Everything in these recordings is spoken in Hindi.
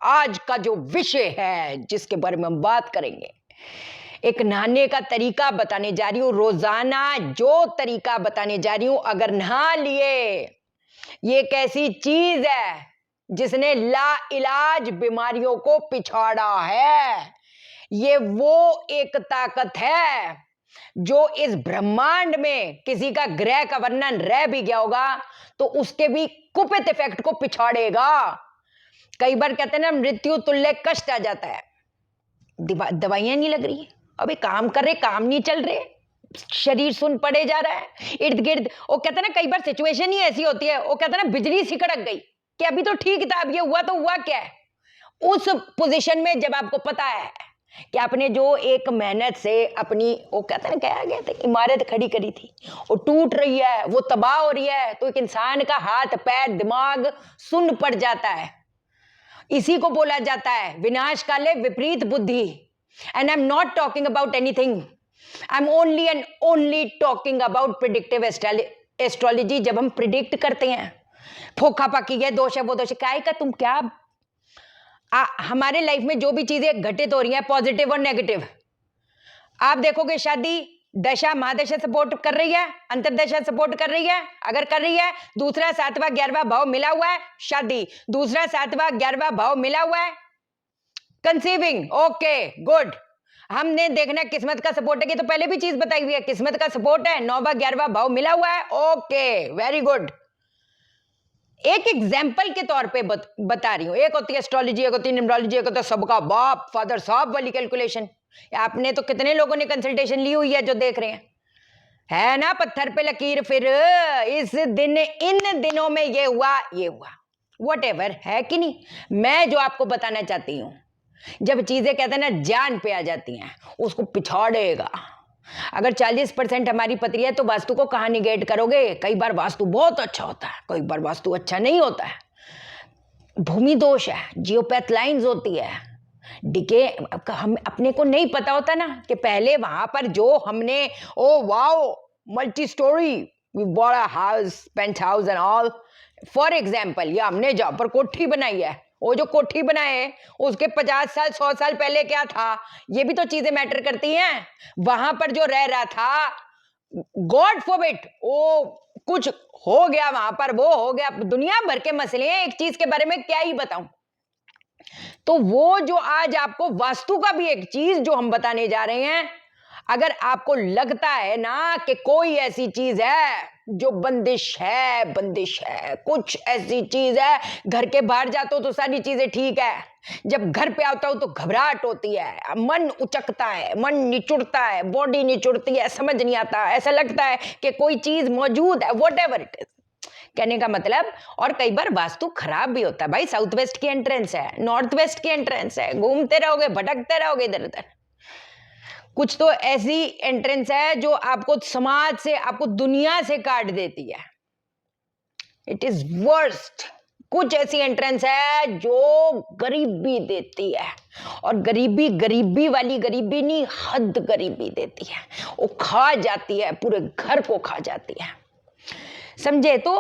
आज का जो विषय है जिसके बारे में हम बात करेंगे, एक नहाने का तरीका बताने जा रही हूं। रोजाना जो तरीका बताने जा रही हूं, अगर नहा लिए, ये एक ऐसी चीज है जिसने ला इलाज बीमारियों को पिछाड़ा है। ये वो एक ताकत है जो इस ब्रह्मांड में किसी का ग्रह का वर्णन रह भी गया होगा तो उसके भी कुपित इफेक्ट को पिछाड़ेगा। कई बार कहते हैं ना, मृत्यु तुल्य कष्ट आ जाता है, दवाइयां नहीं लग रही, अबे काम कर रहे, काम नहीं चल रहे, शरीर सुन पड़े जा रहा है इर्द गिर्द। वो कहते हैं ना, कई बार सिचुएशन ही ऐसी होती है, वो कहते हैं ना, बिजली सी कड़क गई कि अभी तो ठीक था, अब ये हुआ तो हुआ क्या है। उस पोजीशन में जब आपको पता है कि आपने जो एक मेहनत से अपनी, वो कहते हैं ना, कहा गया था, इमारत खड़ी करी थी, वो टूट रही है, वो तबाह हो रही है, तो एक इंसान का हाथ पैर दिमाग सुन पड़ जाता है। इसी को बोला जाता है विनाश काले विपरीत बुद्धि। And I am not talking about anything, I am only and only talking about predictive astrology. जब हम प्रिडिक्ट करते हैं, फोखा पाकी है, दोष है, वो दोष है, क्या का तुम क्या हमारे लाइफ में जो भी चीजें घटित हो रही हैं, पॉजिटिव और नेगेटिव, आप देखोगे शादी दशा महादशा सपोर्ट कर रही है, अंतरदशा सपोर्ट कर रही है, अगर कर रही है, दूसरा सातवां 11वां भाव मिला हुआ है, शादी, दूसरा सातवां 11वां भाव मिला हुआ है, कंसीविंग, ओके गुड। हमने देखना किस्मत का सपोर्ट है कि, तो पहले भी चीज बताई हुई है, किस्मत का सपोर्ट है, 9वां 11वां भाव मिला हुआ है, ओके वेरी गुड। एक एग्जाम्पल के तौर पे बता रही हूं। एक होती है एस्ट्रोलॉजी, एक होती है न्यूमरोलॉजी, एक होता है सबका बाप फादर साहब वाली कैलकुलेशन। आपने तो कितने लोगों ने कंसल्टेशन ली हुई है जो देख रहे हैं, है ना, पत्थर पे लकीर। फिर इस दिन इन दिनों में ये हुआ, ये हुआ, व्हाटएवर है कि नहीं। मैं जो आपको बताना चाहती हूं, जब चीजें कहते हैं ना जान पे आ जाती हैं, उसको पिछाड़ेगा। अगर 40% हमारी पत्री है तो वास्तु को कहां निगेट करोगे। कई बार वास्तु बहुत अच्छा होता है, कई बार वास्तु अच्छा नहीं होता है, भूमि दोष है, जियोपैथ लाइंस होती है, डिके। हम अपने को नहीं पता होता ना कि पहले वहां पर जो हमने, oh wow multi storey, we bought a house, penthouse and all, for example, या हमने जहां पर कोठी बनाई है, वो जो कोठी बनाए उसके 50 साल 100 साल पहले क्या था, ये भी तो चीजें मैटर करती हैं। वहां पर जो रह रहा था, गॉड फॉरबिड, वो कुछ हो गया वहां पर, वो हो गया, दुनिया भर के मसले हैं, एक चीज के बारे में क्या ही बताऊं। तो वो जो आज आपको वास्तु का भी एक चीज जो हम बताने जा रहे हैं, अगर आपको लगता है ना कि कोई ऐसी चीज है जो बंदिश है, बंदिश है, कुछ ऐसी चीज है, घर के बाहर जाते हो तो सारी चीजें ठीक है, जब घर पे आता हो तो घबराहट होती है, मन उचकता है, मन निचुड़ता है, बॉडी निचुड़ती है, समझ नहीं आता, ऐसा लगता है कि कोई चीज मौजूद है, व्हाटएवर इट इज, कहने का मतलब। और कई बार वास्तु खराब भी होता है भाई, साउथ वेस्ट की एंट्रेंस है, नॉर्थ वेस्ट की एंट्रेंस है, घूमते रहोगे, भटकते रहोगे इधर उधर। कुछ तो ऐसी एंट्रेंस है जो आपको समाज से, आपको दुनिया से काट देती है, इट इज वर्स्ट। कुछ ऐसी एंट्रेंस है जो गरीबी देती है, और गरीबी गरीबी वाली गरीबी नहीं, हद गरीबी देती है, वो खा जाती है, पूरे घर को खा जाती है, समझे। तो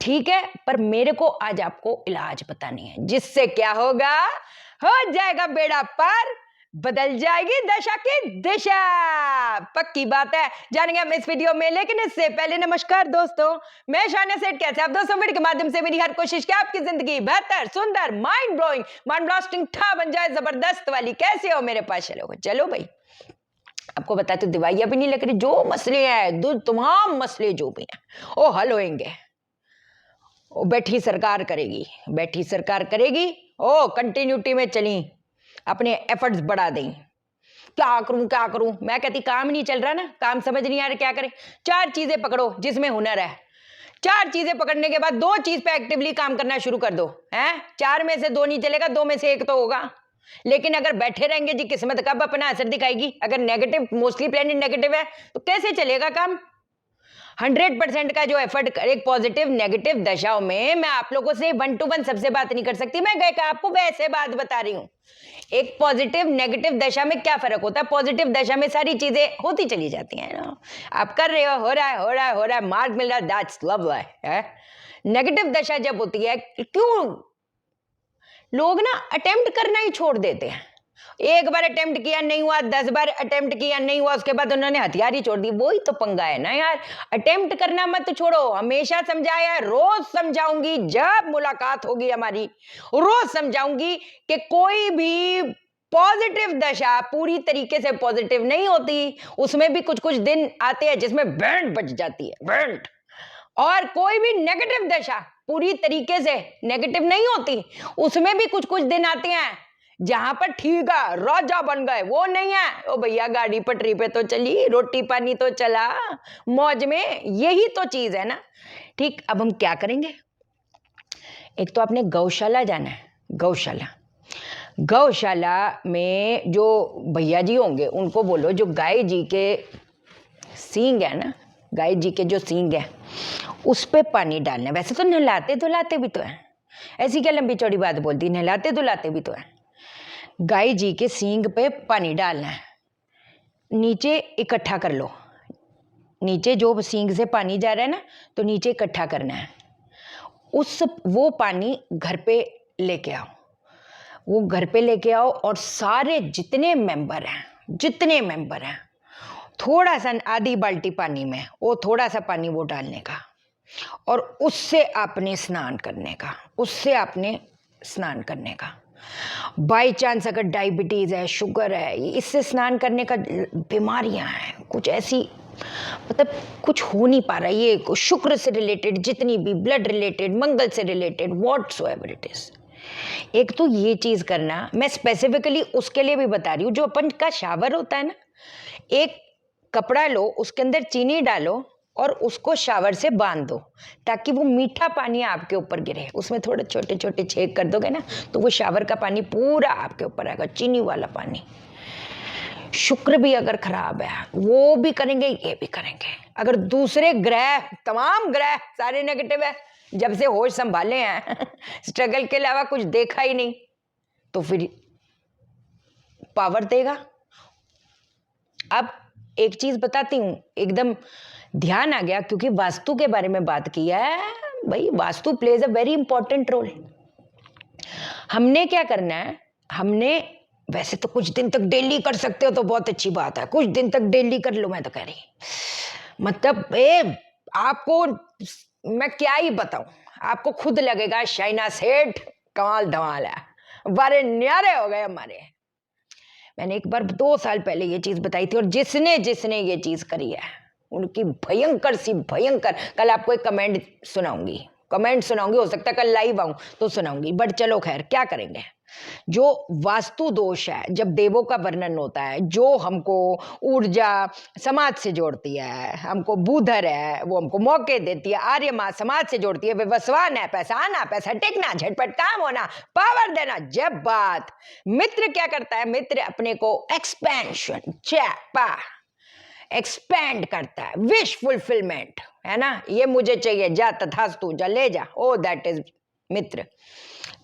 ठीक है, पर मेरे को आज आपको इलाज बतानी है जिससे क्या होगा, हो जाएगा बेड़ा पार, बदल जाएगी दशा की दिशा, पक्की बात है, जानेंगे हम इस वीडियो में। लेकिन इससे पहले नमस्कार दोस्तों, मैं शानिया सेठ, कैसे आप दोस्तों। वीडियो के माध्यम से मेरी हर कोशिश कि आपकी जिंदगी बेहतर, सुंदर, माइंड ब्लोइंग, माइंड ब्लास्टिंग ठा बन जाए, जबरदस्त वाली। कैसे हो मेरे पास, चलो भाई, आपको बता तो दवाइयां भी नहीं लग रही, जो मसले हैं, तमाम मसले जो भी हैं वो हल होंगे। वो बैठी सरकार करेगी, बैठी सरकार करेगी, ओ कंटिन्यूटी में चली, अपने एफर्ट्स बढ़ा दें। क्या करूं क्या करूं, मैं कहती काम नहीं चल रहा ना, काम समझ नहीं आ रहा, क्या करें। 4 चीजें पकड़ो जिसमें हुनर है, 4 चीजें पकड़ने के बाद 2 चीज पे एक्टिवली काम करना शुरू कर दो, हैं। 4 में से 2 नहीं चलेगा, 2 में से 1 तो होगा। लेकिन अगर बैठे रहेंगे जी, किस्मत कब अपना असर दिखाएगी। अगर नेगेटिव, मोस्टली प्लेनेट नेगेटिव है तो कैसे चलेगा काम। 100% का जो एफर्ट, एक पॉजिटिव नेगेटिव दशाओं में, मैं आप लोगों से 1 to 1 सबसे बात नहीं कर सकती, मैं गए आपको वैसे बात बता रही हूं। एक पॉजिटिव नेगेटिव दशा में क्या फर्क होता है। पॉजिटिव दशा में सारी चीजें होती चली जाती हैं ना, आप कर रहे हो रहा है, हो रहा है, हो रहा है, मार्ग मिल रहा है, दैट्स लव है। नेगेटिव दशा जब होती है, क्यों लोग ना अटेम्प्ट करना ही छोड़ देते हैं। एक बार अटेम्प्ट किया नहीं हुआ, 10 बार अटेम्प्ट किया नहीं हुआ, उसके बाद उन्होंने हथियार ही छोड़ दी। वही तो पंगा है ना यार। अटेम्प्ट करना मत छोड़ो, हमेशा समझाया, रोज समझाऊंगी, जब मुलाकात होगी हमारी रोज समझाऊंगी कि कोई भी पॉजिटिव दशा पूरी तरीके से पॉजिटिव नहीं होती, उसमें भी कुछ कुछ दिन आते हैं जिसमें बैंड बज जाती है, बैंड। और कोई भी नेगेटिव दशा पूरी तरीके से नेगेटिव नहीं होती, उसमें भी कुछ कुछ दिन आते हैं जहां पर ठीक है राजा बन गए, वो नहीं है। ओ भैया गाड़ी पटरी पे तो चली, रोटी पानी तो चला, मौज में, यही तो चीज है ना। ठीक, अब हम क्या करेंगे? एक तो आपने गौशाला जाना है, गौशाला। गौशाला में जो भैया जी होंगे उनको बोलो जो गाय जी के सींग है ना, गाय जी के जो सींग है उस पे पानी डालना है। वैसे तो नहलाते धुलाते भी तो है, ऐसी क्या लंबी चौड़ी बात बोलती, नहलाते धुलाते भी तो है। गाय जी के सींग पे पानी डालना है, नीचे इकट्ठा कर लो, नीचे जो सींग से पानी जा रहा है ना, तो नीचे इकट्ठा करना है। वो पानी घर पे लेके आओ, वो घर पे लेके आओ और सारे जितने मेंबर हैं थोड़ा सा आधी बाल्टी पानी में वो थोड़ा सा पानी वो डालने का, और उससे आपने स्नान करने का। बाई चांस अगर डायबिटीज है, शुगर है, इससे स्नान करने का, बीमारियां हैं कुछ ऐसी, मतलब कुछ हो नहीं पा रहा, ये शुक्र से रिलेटेड जितनी भी, ब्लड रिलेटेड, मंगल से रिलेटेड, व्हाटसोएवर इट इज, एक तो ये चीज करना। मैं स्पेसिफिकली उसके लिए भी बता रही हूँ, जो अपन का शावर होता है ना, एक कपड़ा लो, उसके अंदर चीनी डालो और उसको शावर से बांध दो, ताकि वो मीठा पानी आपके ऊपर गिरे। उसमें थोड़े छोटे छोटे छेद कर दोगे ना, तो वो शावर का पानी पूरा आपके ऊपर आएगा, चीनी वाला पानी। शुक्र भी अगर खराब है वो भी करेंगे, ये भी करेंगे। अगर दूसरे ग्रह, तमाम ग्रह सारे नेगेटिव है, जब से होश संभाले हैं स्ट्रगल के अलावा कुछ देखा ही नहीं, तो फिर पावर देगा। अब एक चीज बताती हूं, एकदम ध्यान आ गया क्योंकि वास्तु के बारे में बात किया है भाई। Vastu plays a very important role. हमने क्या करना है, हमने वैसे तो कुछ दिन तक डेली कर सकते हो तो बहुत अच्छी बात है, कुछ दिन तक डेली कर लो, मैं तो कह रही, मतलब आपको मैं क्या ही बताऊं, आपको खुद लगेगा शाइना सेठ कमाल धमाल है, बारे न्यारे हो गए हमारे। मैंने एक बार 2 साल पहले ये चीज बताई थी, और जिसने जिसने ये चीज करी है उनकी भयंकर सी भयंकर, कल आपको एक कमेंट सुनाऊंगी, हो सकता है कल लाइव आऊं तो सुनाऊंगी, बट चलो खैर, क्या करेंगे। जो वास्तु दोष है, जब देवों का वर्णन होता है, जो हमको ऊर्जा समाज से जोड़ती है, हमको बूधर है वो हमको मौके देती है, आर्य माँ समाज से जोड़ती है, विवस्वान है, पैसा आना, पैसा टेकना, झटपट काम होना, पावर देना। जब बात मित्र क्या करता है, मित्र अपने को एक्सपेंशन, एक्सपेंड करता है, विश फुलफिलमेंट है ना, ये मुझे चाहिए, जा तथास्तु, जा ले जा, ओ दैट इज मित्र।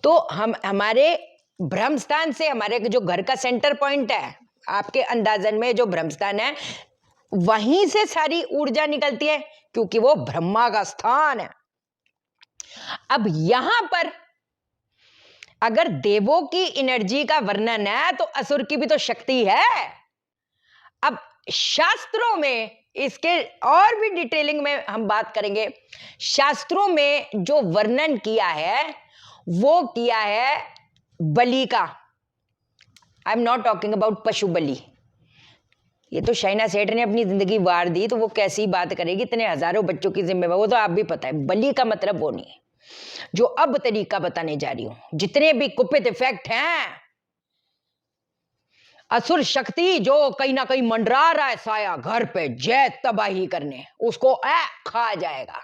तो हम हमारे ब्रह्म स्थान से, हमारे जो घर का सेंटर पॉइंट है, आपके अंदाजन में जो ब्रह्म स्थान है, वहीं से सारी ऊर्जा निकलती है, क्योंकि वो ब्रह्मा का स्थान है। अब यहां पर अगर देवों की एनर्जी का वर्णन है तो असुर की भी तो शक्ति है। अब शास्त्रों में इसके और भी डिटेलिंग में हम बात करेंगे। शास्त्रों में जो वर्णन किया है वो किया है बलि का। I am not talking about पशु बलि। ये तो शाइना सेठ ने अपनी जिंदगी वार दी, तो वो कैसी बात करेगी, इतने हजारों बच्चों की जिम्मेवारी, वो तो आप भी पता है। बलि का मतलब वो नहीं है जो अब तरीका बताने जा रही हूं। जितने भी कुपित इफेक्ट हैं, असुर शक्ति जो कहीं ना कहीं मंडरा रहा है साया घर पे जय तबाही करने, उसको खा जाएगा।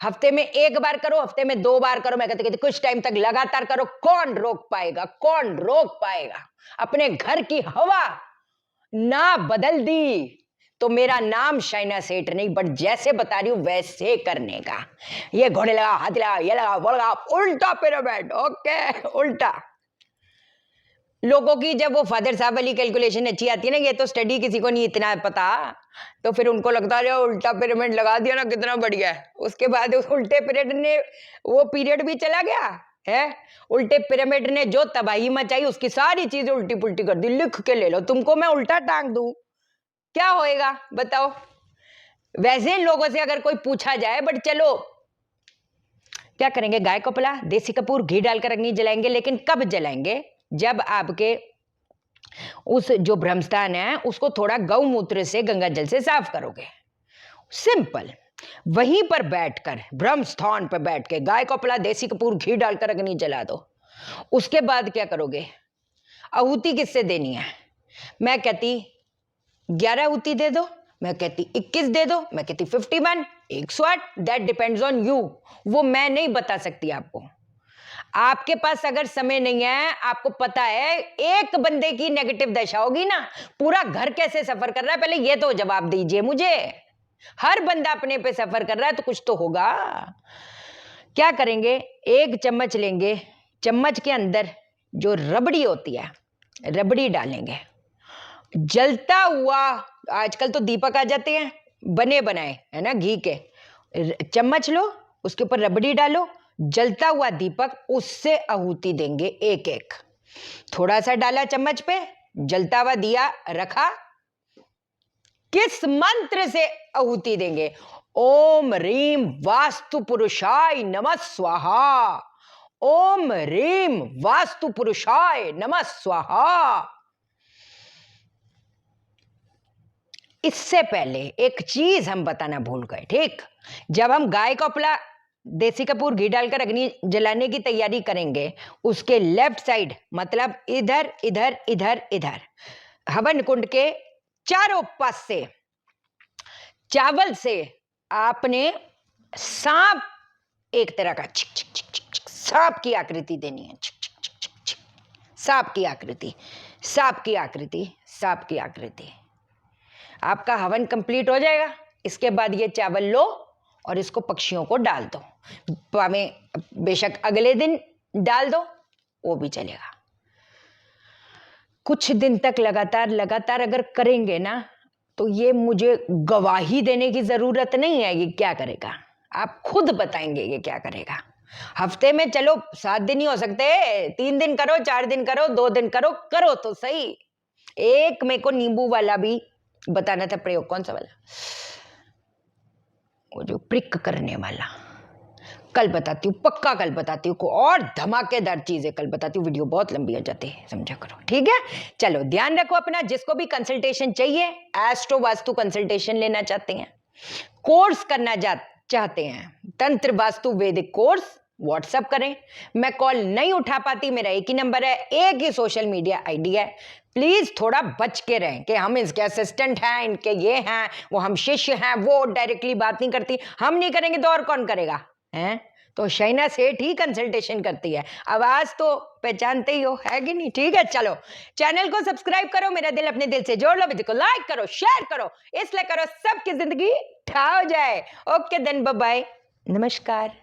हफ्ते में 1 बार करो, हफ्ते में 2 बार करो, मैं कहती कुछ टाइम तक लगातार करो, कौन रोक पाएगा। अपने घर की हवा ना बदल दी तो मेरा नाम शाइना सेठ नहीं, बट जैसे बता रही हूं वैसे करने का। ये घोड़े लगा, हाथी लगा, ये लगा, वो लगा, उल्टा पिरामिड। ओके, उल्टा। लोगों की जब वो फादर साहब वाली कैलकुलेशन अच्छी आती है ना, ये तो स्टडी किसी को नहीं इतना पता, तो फिर उनको लगता है उल्टा पिरामिड लगा दिया ना, कितना बढ़िया है। उसके बाद उस उल्टे पीरियड ने वो पीरियड भी चला गया है। उल्टे पिरामिड ने जो तबाही मचाई उसकी सारी चीजें उल्टी पुल्टी कर दी। लिख के ले लो, तुमको मैं उल्टा टांग दूं, क्या होएगा बताओ। वैसे इन लोगों से अगर कोई पूछा जाए, बट चलो क्या करेंगे, गाय को पला, देसी कपूर, घी डालकर अग्नि जलाएंगे। लेकिन कब जलाएंगे, जब आपके उस जो ब्रह्मस्थान है उसको थोड़ा गौमूत्र से, गंगा जल से साफ करोगे। सिंपल। वहीं पर बैठकर, ब्रह्मस्थान पर बैठ के गाय को पला, देसी कपूर, घी डालकर अग्नि जला दो। उसके बाद क्या करोगे, आहुति किससे देनी है। मैं कहती 11 आहुति दे दो, मैं कहती 21 दे दो, मैं कहती 51, 108, दैट डिपेंड्स ऑन यू। वो मैं नहीं बता सकती आपको। आपके पास अगर समय नहीं है, आपको पता है एक बंदे की नेगेटिव दशा होगी ना, पूरा घर कैसे सफर कर रहा है, पहले ये तो जवाब दीजिए मुझे। हर बंदा अपने पे सफर कर रहा है तो कुछ तो होगा। क्या करेंगे, एक चम्मच लेंगे, चम्मच के अंदर जो रबड़ी होती है, रबड़ी डालेंगे। जलता हुआ, आजकल तो दीपक आ जाते हैं बने बनाए, है ना, घी के। चम्मच लो, उसके ऊपर रबड़ी डालो, जलता हुआ दीपक, उससे आहुति देंगे एक एक। थोड़ा सा डाला चम्मच पे, जलता हुआ दिया रखा। किस मंत्र से आहुति देंगे, ओम रीम वास्तु पुरुषाय नमः स्वाहा, ओम रीम वास्तु पुरुषाय नमः स्वाहा। इससे पहले एक चीज हम बताना भूल गए, ठीक। जब हम गाय को अपना देसी कपूर, घी डालकर अग्नि जलाने की तैयारी करेंगे, उसके लेफ्ट साइड, मतलब इधर इधर इधर इधर, हवन कुंड के चारों पास से चावल से आपने सांप, एक तरह का छिक छिक छिक छिक छिक सांप की आकृति देनी है। छिक छिक छिक छिक छिक सांप की आकृति, सांप की आकृति, सांप की आकृति। आपका हवन कंप्लीट हो जाएगा। इसके बाद ये चावल लो और इसको पक्षियों को डाल दो, भावें बेशक अगले दिन डाल दो, वो भी चलेगा। कुछ दिन तक लगातार लगातार अगर करेंगे ना, तो ये मुझे गवाही देने की जरूरत नहीं है ये क्या करेगा, आप खुद बताएंगे ये क्या करेगा। हफ्ते में चलो 7 दिन ही हो सकते, 3 दिन करो, 4 दिन करो, 2 दिन करो, करो तो सही। एक मेरे को नींबू वाला भी बताना था प्रयोग, कौन सा वाला, वो जो प्रिक करने वाला, कल बताती हूँ, पक्का कल बताती हूँ। और धमाकेदार चीजें कल बताती हूँ, वीडियो बहुत लंबी हो जाती है, समझा करो, ठीक है। चलो ध्यान रखो अपना। जिसको भी कंसल्टेशन चाहिए, एस्ट्रो वास्तु कंसल्टेशन लेना चाहते हैं, कोर्स करना चाहते हैं, तंत्र वास्तु वैदिक कोर्स, व्हाट्सएप करें। मैं कॉल नहीं उठा पाती, मेरा एक ही नंबर है, एक ही सोशल मीडिया आईडी है। प्लीज थोड़ा बच के रहें कि हम इसके असिस्टेंट हैं, इनके ये हैं, वो हम शिष्य हैं, वो डायरेक्टली बात नहीं करती। हम नहीं करेंगे तो और कौन करेगा, हैं? तो शैना सेठ ही कंसल्टेशन करती है। आवाज तो पहचानते ही हो, है कि नहीं, ठीक है। चलो चैनल को सब्सक्राइब करो, मेरा दिल अपने दिल से जोड़ लो, वीडियो को लाइक करो, शेयर करो, इसलिए करो सबकी जिंदगी ठा हो जाए। ओके देन, बाय बाय, नमस्कार।